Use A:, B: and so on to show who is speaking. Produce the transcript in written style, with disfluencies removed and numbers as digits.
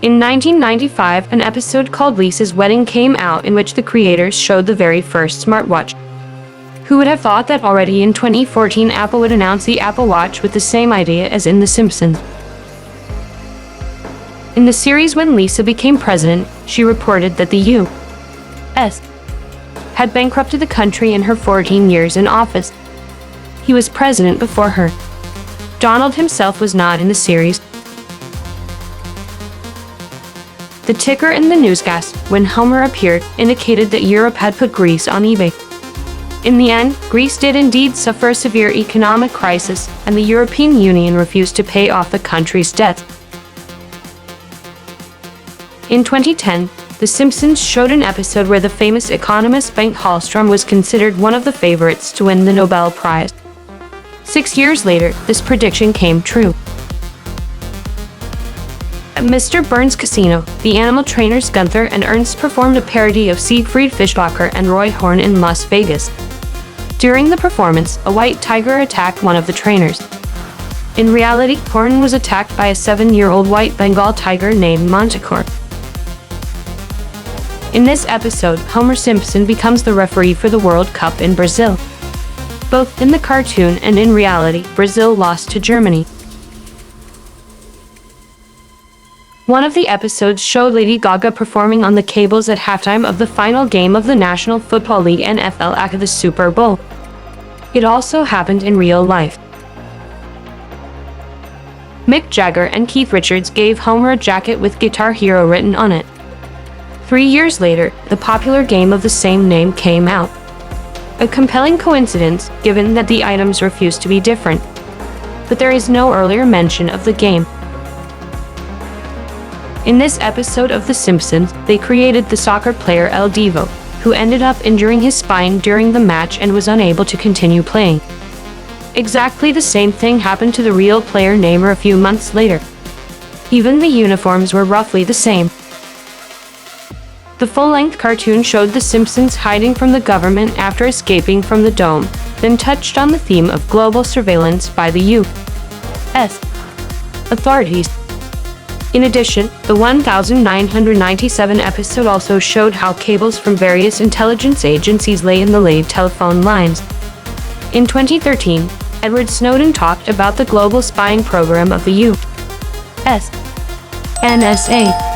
A: In 1995, an episode called Lisa's Wedding came out in which the creators showed the very first smartwatch. Who would have thought that already in 2014 Apple would announce the Apple Watch with the same idea as in The Simpsons? In the series, when Lisa became president, she reported that the U.S. had bankrupted the country in her 14 years in office. He was president before her. Donald himself was not in the series. The ticker in the newscast, when Homer appeared, indicated that Europe had put Greece on eBay. In the end, Greece did indeed suffer a severe economic crisis, and the European Union refused to pay off the country's debts. In 2010, The Simpsons showed an episode where the famous economist Bengt Holmstrom was considered one of the favorites to win the Nobel Prize. 6 years later, this prediction came true. At Mr. Burns' casino, the animal trainers Gunther and Ernst performed a parody of Siegfried Fischbacher and Roy Horn in Las Vegas. During the performance, a white tiger attacked one of the trainers. In reality, Horn was attacked by a 7-year-old white Bengal tiger named Manticore. In this episode, Homer Simpson becomes the referee for the World Cup in Brazil. Both in the cartoon and in reality, Brazil lost to Germany. One of the episodes showed Lady Gaga performing on the cables at halftime of the final game of the National Football League NFL after the Super Bowl. It also happened in real life. Mick Jagger and Keith Richards gave Homer a jacket with Guitar Hero written on it. 3 years later, the popular game of the same name came out. A compelling coincidence, given that the items refused to be different. But there is no earlier mention of the game. In this episode of The Simpsons, they created the soccer player El Divo, who ended up injuring his spine during the match and was unable to continue playing. Exactly the same thing happened to the real player Neymar a few months later. Even the uniforms were roughly the same. The full-length cartoon showed The Simpsons hiding from the government after escaping from the dome, then touched on the theme of global surveillance by the U.S. authorities. In addition, the 1997 episode also showed how cables from various intelligence agencies lay in the laid telephone lines. In 2013, Edward Snowden talked about the global spying program of the U.S. NSA.